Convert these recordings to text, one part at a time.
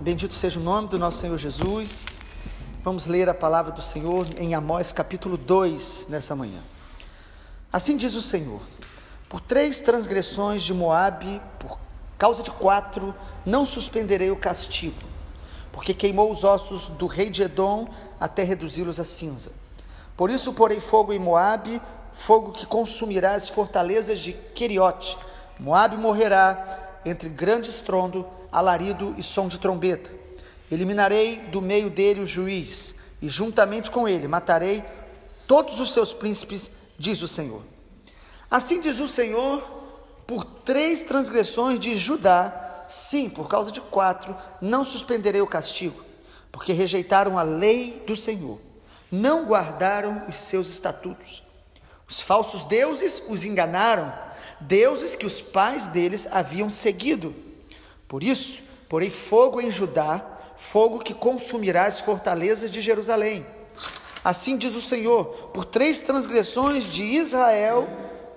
Bendito seja o nome do nosso Senhor Jesus. Vamos ler a palavra do Senhor em Amós capítulo 2 nessa manhã. Assim diz o Senhor: por 3 transgressões de Moabe, por causa de 4, não suspenderei o castigo, porque queimou os ossos do rei de Edom até reduzi-los a cinza. Por isso porei fogo em Moabe, fogo que consumirá as fortalezas de Queriote. Moabe morrerá entre grande estrondo, alarido e som de trombeta. Eliminarei do meio dele o juiz, e juntamente com ele matarei todos os seus príncipes, diz o Senhor. Assim diz o Senhor: por 3 transgressões de Judá, sim, por causa de 4, não suspenderei o castigo, porque rejeitaram a lei do Senhor, não guardaram os seus estatutos. Os falsos deuses os enganaram, deuses que os pais deles haviam seguido. Por isso, porei fogo em Judá, fogo que consumirá as fortalezas de Jerusalém. Assim diz o Senhor: por 3 transgressões de Israel,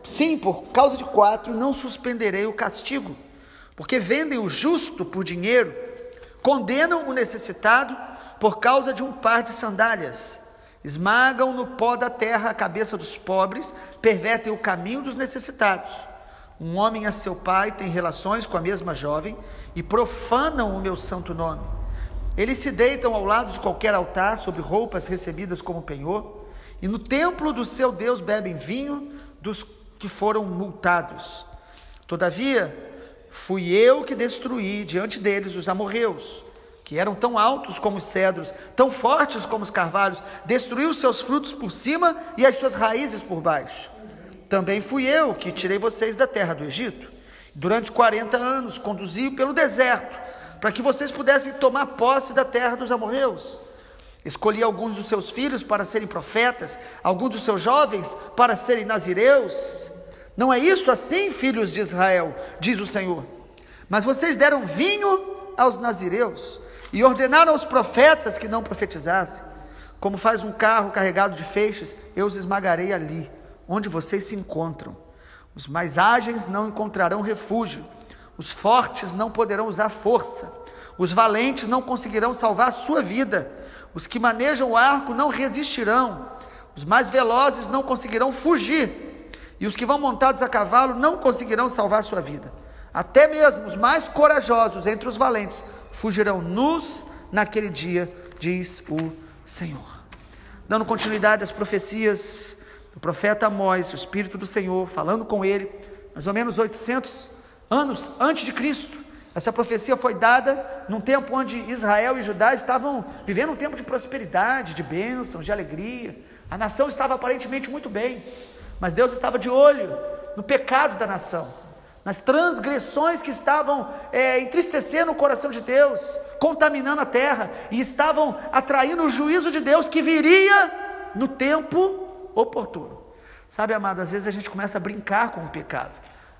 sim, por causa de 4, não suspenderei o castigo, porque vendem o justo por dinheiro, condenam o necessitado por causa de um par de sandálias, esmagam no pó da terra a cabeça dos pobres, pervertem o caminho dos necessitados. Um homem a seu pai tem relações com a mesma jovem e profanam o meu santo nome. Eles se deitam ao lado de qualquer altar, sob roupas recebidas como penhor, e no templo do seu Deus bebem vinho dos que foram multados. Todavia, fui eu que destruí diante deles os amorreus, que eram tão altos como os cedros, tão fortes como os carvalhos. Destruí os seus frutos por cima e as suas raízes por baixo. Também fui eu que tirei vocês da terra do Egito. Durante 40 anos conduzi pelo deserto, para que vocês pudessem tomar posse da terra dos amorreus. Escolhi alguns dos seus filhos para serem profetas, alguns dos seus jovens para serem nazireus. Não é isso assim, filhos de Israel, diz o Senhor. Mas vocês deram vinho aos nazireus e ordenaram aos profetas que não profetizassem. Como faz um carro carregado de feixes, eu os esmagarei ali, onde vocês se encontram. Os mais ágeis não encontrarão refúgio, os fortes não poderão usar força, os valentes não conseguirão salvar a sua vida, os que manejam o arco não resistirão, os mais velozes não conseguirão fugir, e os que vão montados a cavalo não conseguirão salvar a sua vida. Até mesmo os mais corajosos entre os valentes fugirão nus naquele dia, diz o Senhor. Dando continuidade às profecias do profeta Amós, o Espírito do Senhor falando com ele, mais ou menos 800 anos antes de Cristo. Essa profecia foi dada num tempo onde Israel e Judá estavam vivendo um tempo de prosperidade, de bênçãos, de alegria. A nação estava aparentemente muito bem, mas Deus estava de olho no pecado da nação, nas transgressões que estavam entristecendo o coração de Deus, contaminando a terra, e estavam atraindo o juízo de Deus que viria no tempo oportuno. Sabe, amado, às vezes a gente começa a brincar com o pecado.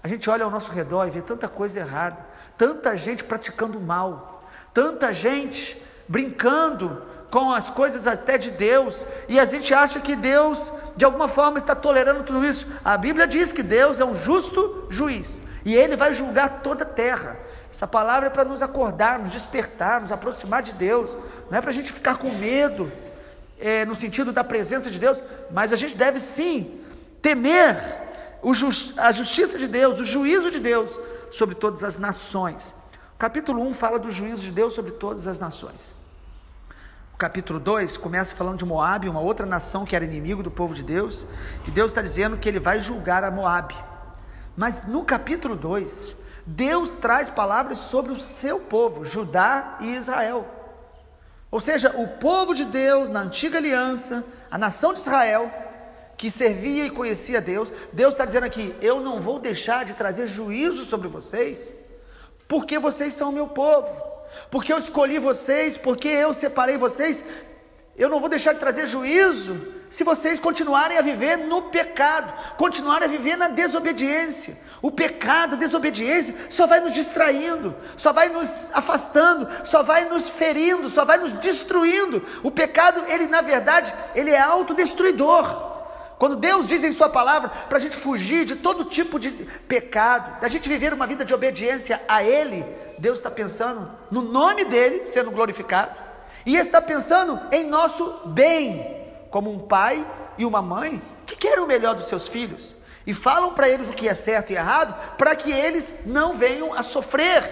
A gente olha ao nosso redor e vê tanta coisa errada, tanta gente praticando mal, tanta gente brincando com as coisas até de Deus, e a gente acha que Deus de alguma forma está tolerando tudo isso. A Bíblia diz que Deus é um justo juiz, e Ele vai julgar toda a terra. Essa palavra é para nos acordar, nos despertar, nos aproximar de Deus. Não é para a gente ficar com medo, no sentido da presença de Deus, mas a gente deve sim temer a justiça de Deus, o juízo de Deus sobre todas as nações. O capítulo 1 fala do juízo de Deus sobre todas as nações. O capítulo 2 começa falando de Moabe, uma outra nação que era inimigo do povo de Deus, e Deus está dizendo que Ele vai julgar a Moabe. Mas no capítulo 2, Deus traz palavras sobre o seu povo, Judá e Israel. Ou seja, o povo de Deus na antiga aliança, a nação de Israel, que servia e conhecia Deus, Deus está dizendo aqui: eu não vou deixar de trazer juízo sobre vocês, porque vocês são o meu povo, porque eu escolhi vocês, porque eu separei vocês. Eu não vou deixar de trazer juízo se vocês continuarem a viver no pecado, continuarem a viver na desobediência. O pecado, a desobediência só vai nos distraindo, só vai nos afastando, só vai nos ferindo, só vai nos destruindo. O pecado, ele na verdade, ele é autodestruidor. Quando Deus diz em sua palavra para a gente fugir de todo tipo de pecado, da gente viver uma vida de obediência a Ele, Deus está pensando no nome dEle sendo glorificado, e está pensando em nosso bem, como um pai e uma mãe que querem o melhor dos seus filhos, e falam para eles o que é certo e errado, para que eles não venham a sofrer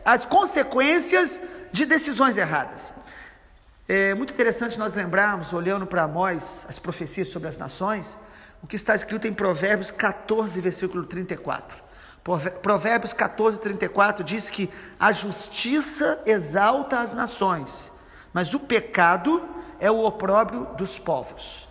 as consequências de decisões erradas. É muito interessante nós lembrarmos, olhando para Amós, as profecias sobre as nações, o que está escrito em Provérbios 14, versículo 34. Provérbios 14, 34 diz que a justiça exalta as nações, mas o pecado é o opróbrio dos povos.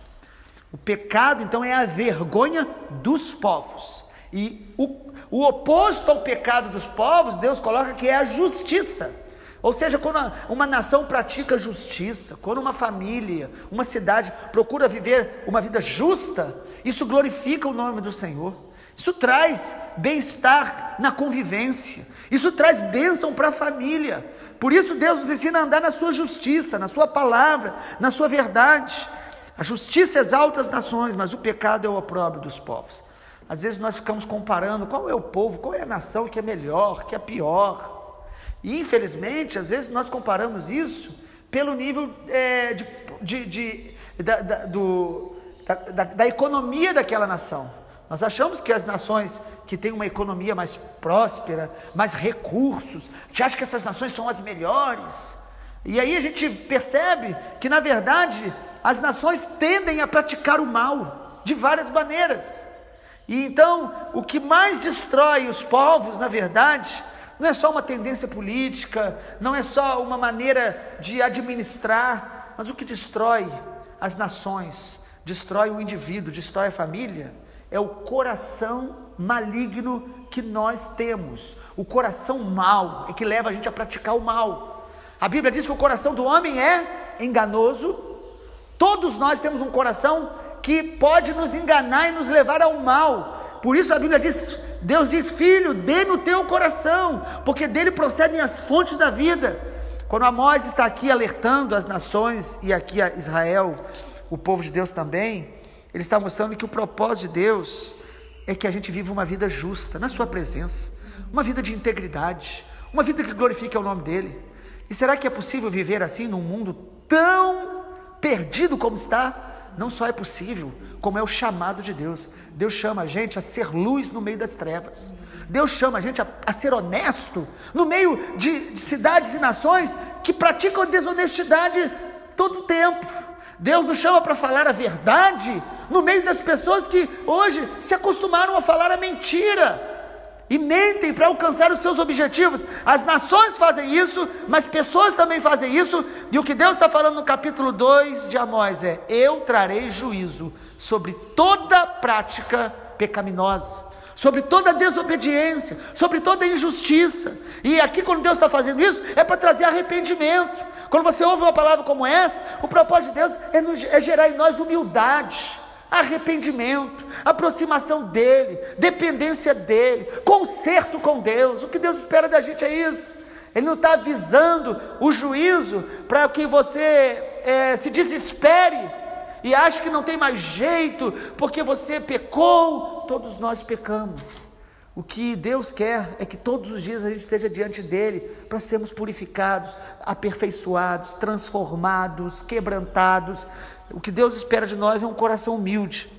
O pecado, então, é a vergonha dos povos. E o oposto ao pecado dos povos, Deus coloca que é a justiça. Ou seja, quando uma nação pratica justiça, quando uma família, uma cidade procura viver uma vida justa, isso glorifica o nome do Senhor. Isso traz bem-estar na convivência, isso traz bênção para a família. Por isso Deus nos ensina a andar na sua justiça, na sua palavra, na sua verdade. A justiça exalta as nações, mas o pecado é o opróbrio dos povos. Às vezes nós ficamos comparando qual é o povo, qual é a nação que é melhor, que é pior. E infelizmente, às vezes nós comparamos isso pelo nível da economia daquela nação. Nós achamos que as nações que têm uma economia mais próspera, mais recursos, a gente acha que essas nações são as melhores. E aí a gente percebe que, na verdade, as nações tendem a praticar o mal de várias maneiras. E então, o que mais destrói os povos, na verdade, não é só uma tendência política, não é só uma maneira de administrar, mas o que destrói as nações, destrói o indivíduo, destrói a família, é o coração maligno que nós temos. O coração mau é que leva a gente a praticar o mal. A Bíblia diz que o coração do homem é enganoso. Todos nós temos um coração que pode nos enganar e nos levar ao mal. Por isso a Bíblia diz, Deus diz: filho, dê-me o teu coração, porque dele procedem as fontes da vida. Quando Amós está aqui alertando as nações, e aqui a Israel, o povo de Deus também, ele está mostrando que o propósito de Deus é que a gente viva uma vida justa na sua presença, uma vida de integridade, uma vida que glorifique o nome dele. E será que é possível viver assim num mundo tão perdido como está? Não só é possível, como é o chamado de Deus. Deus chama a gente a ser luz no meio das trevas. Deus chama a gente a ser honesto no meio de cidades e nações que praticam desonestidade todo o tempo. Deus nos chama para falar a verdade no meio das pessoas que hoje se acostumaram a falar a mentira e mentem para alcançar os seus objetivos. As nações fazem isso, mas pessoas também fazem isso. E o que Deus está falando no capítulo 2 de Amós é: eu trarei juízo sobre toda prática pecaminosa, sobre toda desobediência, sobre toda injustiça. E aqui, quando Deus está fazendo isso, é para trazer arrependimento. Quando você ouve uma palavra como essa, o propósito de Deus é gerar em nós humildade, arrependimento, aproximação dEle, dependência dEle, conserto com Deus. O que Deus espera da gente é isso. Ele não está avisando o juízo para que você se desespere e ache que não tem mais jeito, porque você pecou. Todos nós pecamos. O que Deus quer é que todos os dias a gente esteja diante dEle para sermos purificados, aperfeiçoados, transformados, quebrantados. O que Deus espera de nós é um coração humilde.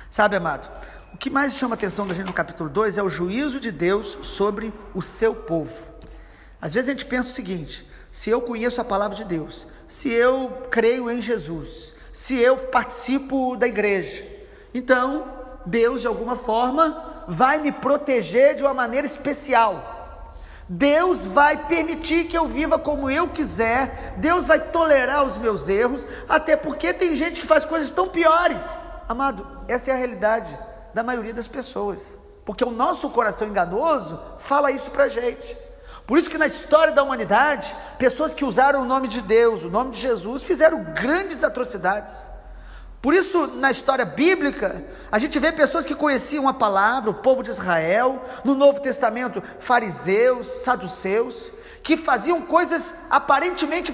Sabe, amado, o que mais chama a atenção da gente no capítulo 2 é o juízo de Deus sobre o seu povo. Às vezes a gente pensa o seguinte: se eu conheço a palavra de Deus, se eu creio em Jesus, se eu participo da igreja, então Deus de alguma forma vai me proteger de uma maneira especial. Deus vai permitir que eu viva como eu quiser. Deus vai tolerar os meus erros, até porque tem gente que faz coisas tão piores. Amado, essa é a realidade da maioria das pessoas, porque o nosso coração enganoso fala isso pra gente. Por isso que na história da humanidade, pessoas que usaram o nome de Deus, o nome de Jesus, fizeram grandes atrocidades. Por isso, na história bíblica, a gente vê pessoas que conheciam a palavra, o povo de Israel, no Novo Testamento, fariseus, saduceus, que faziam coisas aparentemente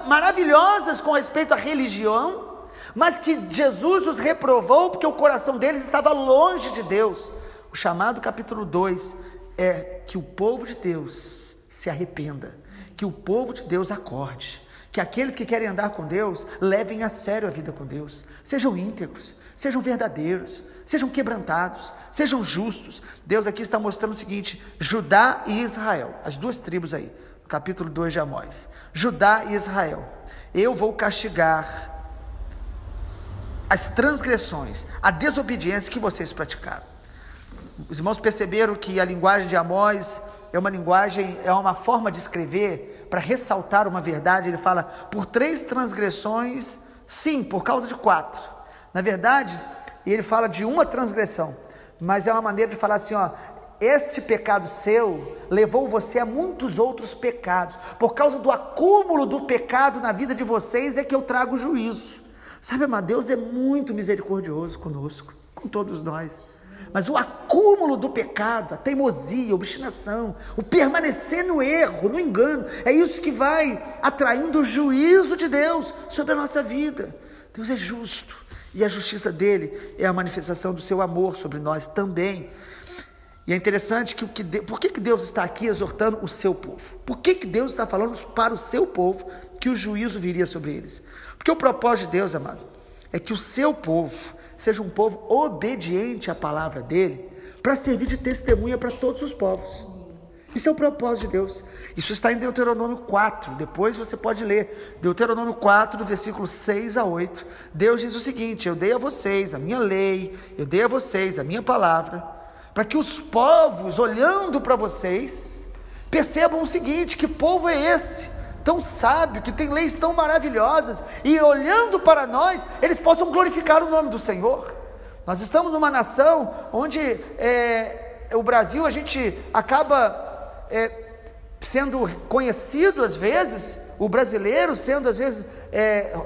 maravilhosas com respeito à religião, mas que Jesus os reprovou porque o coração deles estava longe de Deus. O chamado capítulo 2 é que o povo de Deus se arrependa, que o povo de Deus acorde, que aqueles que querem andar com Deus levem a sério a vida com Deus, sejam íntegros, sejam verdadeiros, sejam quebrantados, sejam justos. Deus aqui está mostrando o seguinte: Judá e Israel, as duas tribos aí, no capítulo 2 de Amós, Judá e Israel, eu vou castigar as transgressões, a desobediência que vocês praticaram. Os irmãos perceberam que a linguagem de Amós é uma linguagem, é uma forma de escrever para ressaltar uma verdade. Ele fala, por 3 transgressões, sim, por causa de 4. Na verdade, ele fala de uma transgressão, mas é uma maneira de falar assim, ó, este pecado seu levou você a muitos outros pecados. Por causa do acúmulo do pecado na vida de vocês é que eu trago juízo. Sabe, amado, Deus é muito misericordioso conosco, com todos nós. Mas o acúmulo do pecado, a teimosia, a obstinação, o permanecer no erro, no engano, é isso que vai atraindo o juízo de Deus sobre a nossa vida. Deus é justo, e a justiça dele é a manifestação do seu amor sobre nós também. E é interessante que por que Deus está aqui exortando o seu povo? Por que Deus está falando para o seu povo que o juízo viria sobre eles? Porque o propósito de Deus, amado, é que o seu povo seja um povo obediente à palavra dele, para servir de testemunha para todos os povos. Isso é o propósito de Deus. Isso está em Deuteronômio 4, depois você pode ler, Deuteronômio 4, do versículo 6 a 8, Deus diz o seguinte: eu dei a vocês a minha lei, eu dei a vocês a minha palavra, para que os povos, olhando para vocês, percebam o seguinte: que povo é esse? Tão sábio, que tem leis tão maravilhosas, e olhando para nós, eles possam glorificar o nome do Senhor. Nós estamos numa nação onde o Brasil, a gente acaba sendo conhecido às vezes, o brasileiro sendo às vezes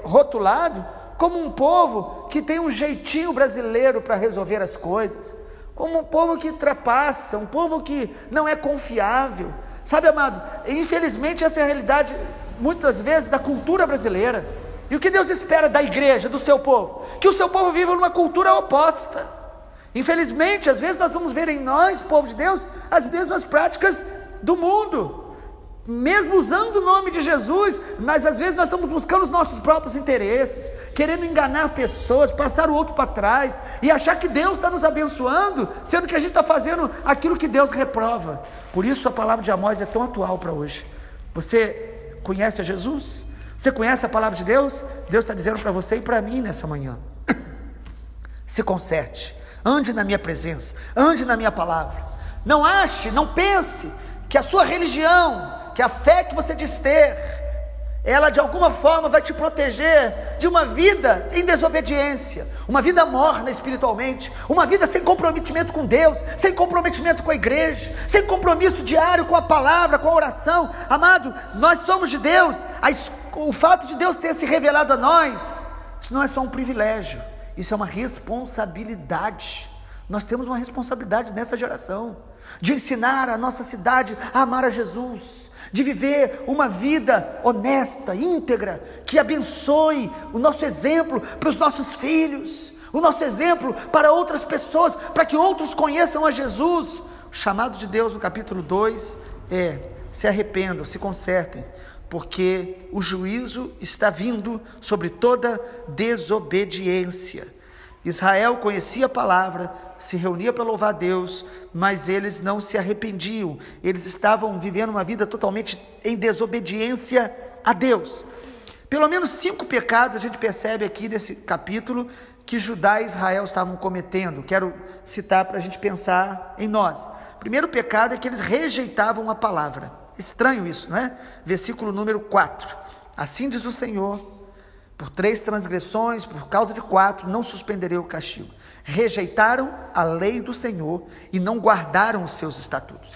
rotulado como um povo que tem um jeitinho brasileiro para resolver as coisas, como um povo que ultrapassa, um povo que não é confiável. Sabe, amado, infelizmente essa é a realidade, muitas vezes, da cultura brasileira. E o que Deus espera da igreja, do seu povo? Que o seu povo viva numa cultura oposta. Infelizmente, às vezes nós vamos ver em nós, povo de Deus, as mesmas práticas do mundo, mesmo usando o nome de Jesus, mas às vezes nós estamos buscando os nossos próprios interesses, querendo enganar pessoas, passar o outro para trás, e achar que Deus está nos abençoando, sendo que a gente está fazendo aquilo que Deus reprova. Por isso a palavra de Amós é tão atual para hoje. Você conhece a Jesus? Você conhece a palavra de Deus? Deus está dizendo para você e para mim nessa manhã: se conserte, ande na minha presença, ande na minha palavra. Não ache, não pense que a sua religião, que a fé que você diz ter, ela de alguma forma vai te proteger de uma vida em desobediência, uma vida morna espiritualmente, uma vida sem comprometimento com Deus, sem comprometimento com a igreja, sem compromisso diário com a palavra, com a oração. Amado, nós somos de Deus, o fato de Deus ter se revelado a nós, isso não é só um privilégio, isso é uma responsabilidade. Nós temos uma responsabilidade nessa geração, de ensinar a nossa cidade a amar a Jesus, de viver uma vida honesta, íntegra, que abençoe o nosso exemplo para os nossos filhos, o nosso exemplo para outras pessoas, para que outros conheçam a Jesus. O chamado de Deus no capítulo 2 é: se arrependam, se consertem, porque o juízo está vindo sobre toda desobediência. Israel conhecia a palavra, se reunia para louvar a Deus, mas eles não se arrependiam, eles estavam vivendo uma vida totalmente em desobediência a Deus. Pelo menos 5 pecados a gente percebe aqui nesse capítulo que Judá e Israel estavam cometendo. Quero citar para a gente pensar em nós. O primeiro pecado é que eles rejeitavam a palavra. Estranho isso, não é? Versículo número 4: assim diz o Senhor, por 3 transgressões, por causa de 4, não suspenderei o castigo. Rejeitaram a lei do Senhor e não guardaram os seus estatutos.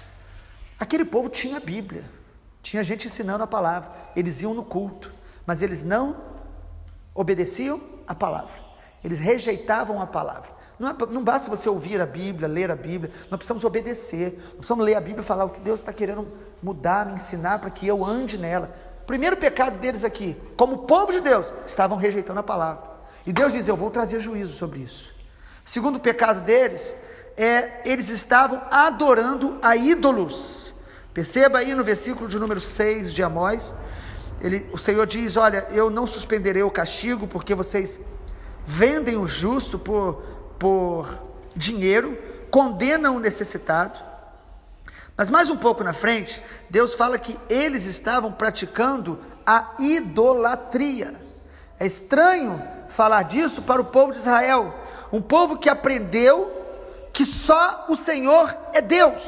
Aquele povo tinha a Bíblia, tinha gente ensinando a palavra, eles iam no culto, mas eles não obedeciam a palavra, eles rejeitavam a palavra. Não basta você ouvir a Bíblia, ler a Bíblia, nós precisamos obedecer, nós precisamos ler a Bíblia e falar o que Deus está querendo mudar, me ensinar para que eu ande nela. Primeiro pecado deles aqui, como povo de Deus, estavam rejeitando a palavra. E Deus diz: eu vou trazer juízo sobre isso. Segundo pecado deles, eles estavam adorando a ídolos. Perceba aí no versículo de número 6 de Amós, o Senhor diz: olha, eu não suspenderei o castigo, porque vocês vendem o justo por dinheiro, condenam o necessitado. Mas mais um pouco na frente, Deus fala que eles estavam praticando a idolatria. É estranho falar disso para o povo de Israel, um povo que aprendeu que só o Senhor é Deus,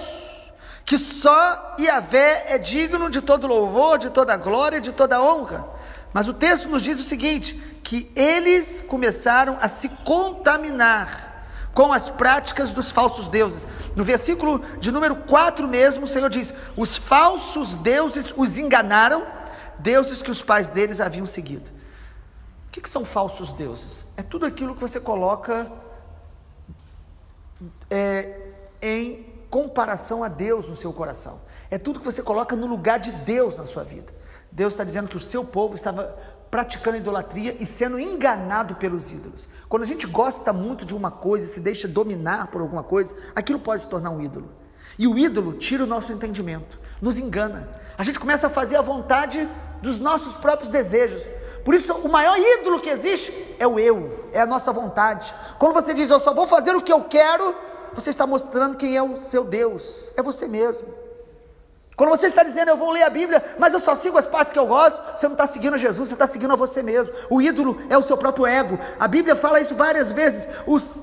que só Yahvé é digno de todo louvor, de toda glória, de toda honra. Mas o texto nos diz o seguinte, que eles começaram a se contaminar com as práticas dos falsos deuses. No versículo de número 4 mesmo, o Senhor diz: os falsos deuses os enganaram, deuses que os pais deles haviam seguido. O que são falsos deuses? É tudo aquilo que você coloca em comparação a Deus no seu coração. É tudo que você coloca no lugar de Deus na sua vida. Deus está dizendo que o seu povo estava praticando idolatria e sendo enganado pelos ídolos. Quando a gente gosta muito de uma coisa e se deixa dominar por alguma coisa, aquilo pode se tornar um ídolo. E o ídolo tira o nosso entendimento, nos engana. A gente começa a fazer a vontade dos nossos próprios desejos. Por isso, o maior ídolo que existe é o eu, é a nossa vontade. Quando você diz: eu só vou fazer o que eu quero, você está mostrando quem é o seu Deus, é você mesmo. Quando você está dizendo: eu vou ler a Bíblia, mas eu só sigo as partes que eu gosto, você não está seguindo a Jesus, você está seguindo a você mesmo. O ídolo é o seu próprio ego. A Bíblia fala isso várias vezes.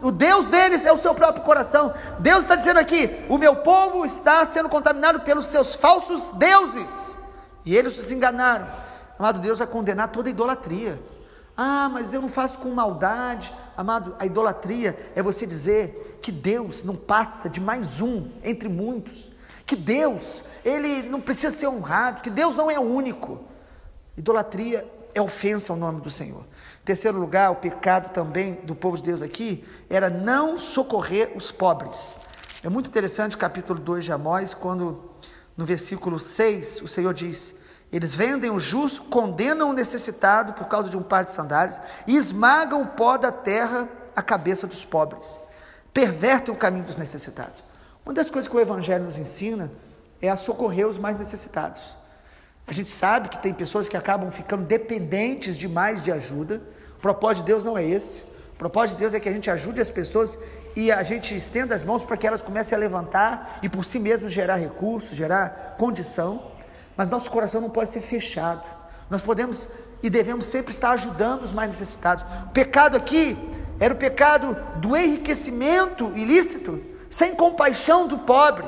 O Deus deles é o seu próprio coração. Deus está dizendo aqui: o meu povo está sendo contaminado pelos seus falsos deuses, e eles se enganaram. Amado, Deus vai condenar toda idolatria. Ah, mas eu não faço com maldade. Amado, a idolatria é você dizer que Deus não passa de mais um entre muitos, que Deus, ele não precisa ser honrado, que Deus não é único. Idolatria é ofensa ao nome do Senhor. Em terceiro lugar, o pecado também do povo de Deus aqui era não socorrer os pobres. É muito interessante o capítulo 2 de Amós, quando no versículo 6 o Senhor diz: eles vendem o justo, condenam o necessitado por causa de um par de sandálias e esmagam o pó da terra à cabeça dos pobres. Pervertem o caminho dos necessitados. Uma das coisas que o Evangelho nos ensina é a socorrer os mais necessitados. A gente sabe que tem pessoas que acabam ficando dependentes demais de ajuda. O propósito de Deus não é esse. O propósito de Deus é que a gente ajude as pessoas e a gente estenda as mãos para que elas comecem a levantar e por si mesmas gerar recursos, gerar condição. Mas nosso coração não pode ser fechado. Nós podemos e devemos sempre estar ajudando os mais necessitados. O pecado aqui era o pecado do enriquecimento ilícito, sem compaixão do pobre.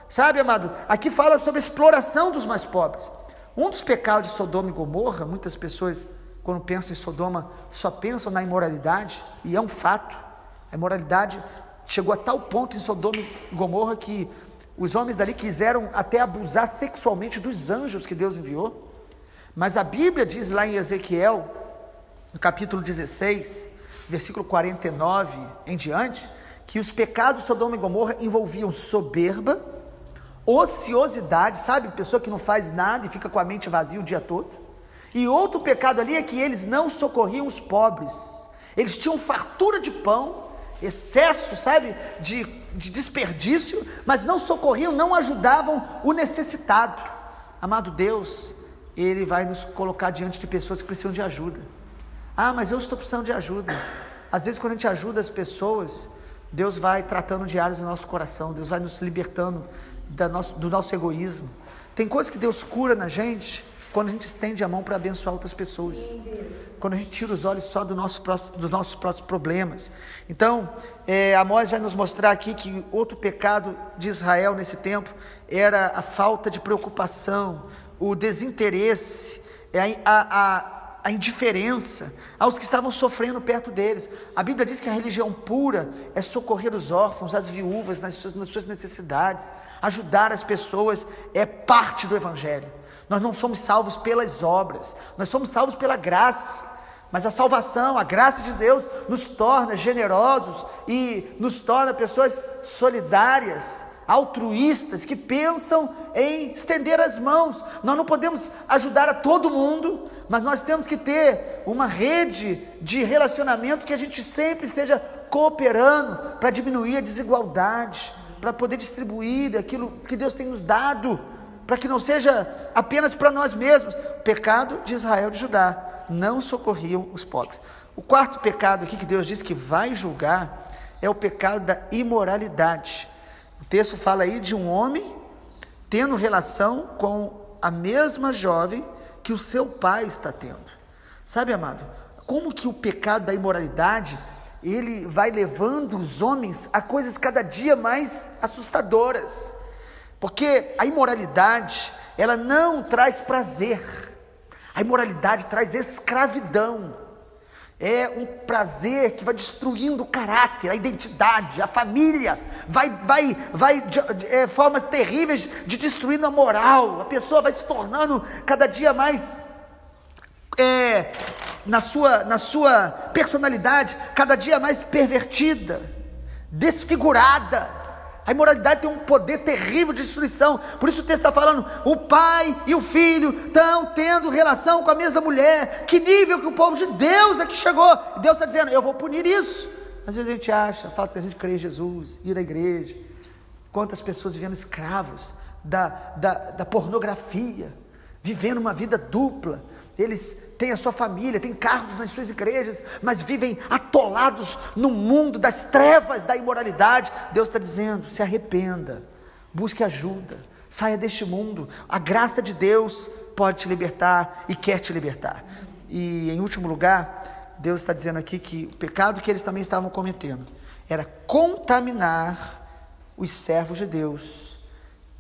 Sabe, amado? Aqui fala sobre a exploração dos mais pobres. Um dos pecados de Sodoma e Gomorra, muitas pessoas, quando pensam em Sodoma, só pensam na imoralidade, e é um fato. A imoralidade chegou a tal ponto em Sodoma e Gomorra que os homens dali quiseram até abusar sexualmente dos anjos que Deus enviou. Mas a Bíblia diz lá em Ezequiel, no capítulo 16, versículo 49 em diante, que os pecados de Sodoma e Gomorra envolviam soberba, ociosidade, sabe? Pessoa que não faz nada e fica com a mente vazia o dia todo. E outro pecado ali é que eles não socorriam os pobres. Eles tinham fartura de pão, excesso, sabe, de desperdício, mas não socorriam, não ajudavam o necessitado. Amado Deus, Ele vai nos colocar diante de pessoas que precisam de ajuda. Ah, mas eu estou precisando de ajuda. Às vezes, quando a gente ajuda as pessoas, Deus vai tratando de áreas do nosso coração, Deus vai nos libertando do nosso egoísmo. Tem coisas que Deus cura na gente quando a gente estende a mão para abençoar outras pessoas, quando a gente tira os olhos só dos nossos próprios problemas. Então, Amós vai nos mostrar aqui que outro pecado de Israel nesse tempo era a falta de preocupação, o desinteresse, a indiferença aos que estavam sofrendo perto deles. A Bíblia diz que a religião pura é socorrer os órfãos, as viúvas nas suas necessidades, ajudar as pessoas, é parte do Evangelho. Nós não somos salvos pelas obras, nós somos salvos pela graça, mas a salvação, a graça de Deus nos torna generosos e nos torna pessoas solidárias, altruístas, que pensam em estender as mãos. Nós não podemos ajudar a todo mundo, mas nós temos que ter uma rede de relacionamento que a gente sempre esteja cooperando para diminuir a desigualdade, para poder distribuir aquilo que Deus tem nos dado, para que não seja apenas para nós mesmos. O pecado de Israel e de Judá, não socorriam os pobres. O quarto pecado aqui que Deus diz que vai julgar é o pecado da imoralidade. O texto fala aí de um homem tendo relação com a mesma jovem que o seu pai está tendo. Sabe, amado, como que o pecado da imoralidade, ele vai levando os homens a coisas cada dia mais assustadoras, porque a imoralidade, ela não traz prazer, a imoralidade traz escravidão. É um prazer que vai destruindo o caráter, a identidade, a família, vai formas terríveis de destruindo a moral. A pessoa vai se tornando cada dia mais, na sua personalidade, cada dia mais pervertida, desfigurada. A imoralidade tem um poder terrível de destruição. Por isso o texto está falando, o pai e o filho estão tendo relação com a mesma mulher. Que nível que o povo de Deus aqui chegou. E Deus está dizendo, eu vou punir isso. Às vezes a gente acha, falta a gente crer em Jesus, ir à igreja. Quantas pessoas vivendo escravos da pornografia, vivendo uma vida dupla. Eles têm a sua família, têm cargos nas suas igrejas, mas vivem atolados no mundo das trevas da imoralidade. Deus está dizendo, se arrependa, busque ajuda, saia deste mundo. A graça de Deus pode te libertar e quer te libertar. E em último lugar, Deus está dizendo aqui que o pecado que eles também estavam cometendo era contaminar os servos de Deus,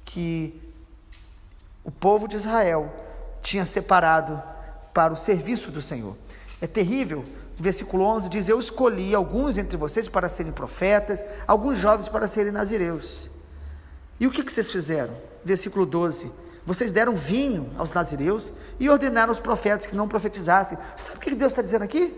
que o povo de Israel tinha separado para o serviço do Senhor. É terrível. O versículo 11 diz, eu escolhi alguns entre vocês para serem profetas, alguns jovens para serem nazireus. E o que vocês fizeram? Versículo 12, vocês deram vinho aos nazireus e ordenaram aos profetas que não profetizassem. Sabe o que Deus está dizendo aqui?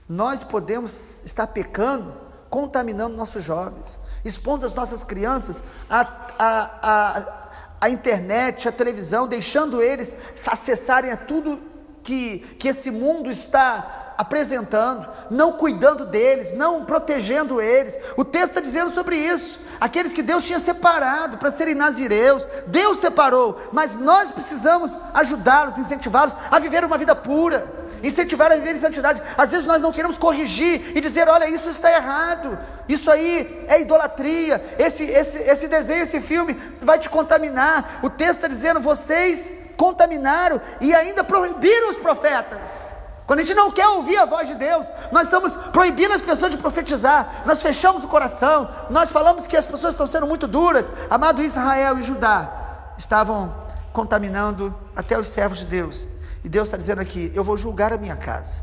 Nós podemos estar pecando, contaminando nossos jovens, expondo as nossas crianças a internet, a televisão, deixando eles acessarem a tudo que esse mundo está apresentando, não cuidando deles, não protegendo eles. O texto está dizendo sobre isso. Aqueles que Deus tinha separado para serem nazireus, Deus separou, mas nós precisamos ajudá-los, incentivá-los a viver uma vida pura, incentivar a viver em santidade. Às vezes nós não queremos corrigir e dizer, olha, isso está errado, isso aí é idolatria, esse desenho, esse filme vai te contaminar. O texto está dizendo, vocês contaminaram e ainda proibiram os profetas. Quando a gente não quer ouvir a voz de Deus, nós estamos proibindo as pessoas de profetizar, nós fechamos o coração, nós falamos que as pessoas estão sendo muito duras. Amado, Israel e Judá estavam contaminando até os servos de Deus. E Deus está dizendo aqui, eu vou julgar a minha casa.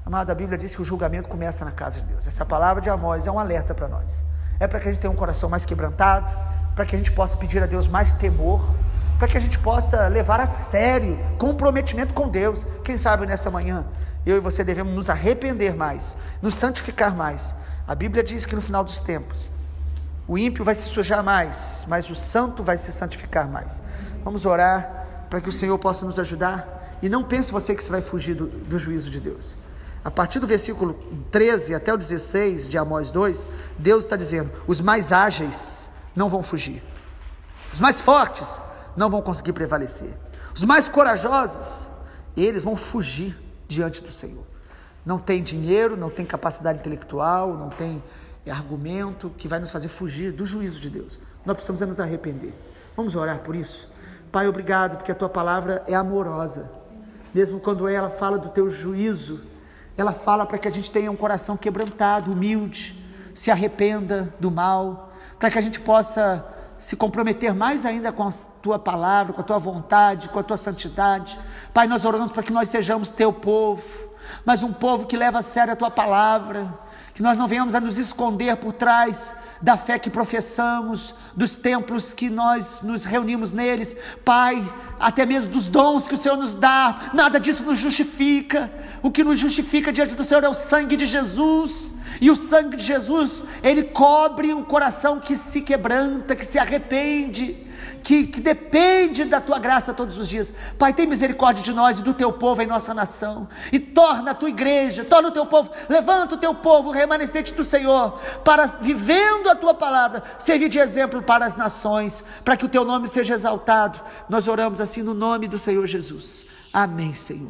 Amado, a Bíblia diz que o julgamento começa na casa de Deus. Essa palavra de Amós é um alerta para nós. É para que a gente tenha um coração mais quebrantado, para que a gente possa pedir a Deus mais temor, para que a gente possa levar a sério comprometimento com Deus. Quem sabe nessa manhã, eu e você devemos nos arrepender mais, nos santificar mais. A Bíblia diz que no final dos tempos, o ímpio vai se sujar mais, mas o santo vai se santificar mais. Vamos orar para que o Senhor possa nos ajudar. E não pense você que você vai fugir do juízo de Deus. A partir do versículo 13 até o 16 de Amós 2, Deus está dizendo, os mais ágeis não vão fugir, os mais fortes não vão conseguir prevalecer, os mais corajosos, eles vão fugir diante do Senhor. Não tem dinheiro, não tem capacidade intelectual, não tem argumento que vai nos fazer fugir do juízo de Deus. Nós precisamos nos arrepender. Vamos orar por isso? Pai, obrigado, porque a tua palavra é amorosa. Mesmo quando ela fala do teu juízo, ela fala para que a gente tenha um coração quebrantado, humilde, se arrependa do mal, para que a gente possa se comprometer mais ainda com a tua palavra, com a tua vontade, com a tua santidade. Pai, nós oramos para que nós sejamos teu povo, mas um povo que leva a sério a tua palavra, que nós não venhamos a nos esconder por trás da fé que professamos, dos templos que nós nos reunimos neles, Pai, até mesmo dos dons que o Senhor nos dá. Nada disso nos justifica. O que nos justifica diante do Senhor é o sangue de Jesus, e o sangue de Jesus, ele cobre o coração que se quebranta, que se arrepende, que depende da tua graça todos os dias. Pai, tem misericórdia de nós e do teu povo em nossa nação, e torna a tua igreja, torna o teu povo, levanta o teu povo, remanescente do Senhor, para, vivendo a tua palavra, servir de exemplo para as nações, para que o teu nome seja exaltado. Nós oramos assim no nome do Senhor Jesus. Amém, Senhor.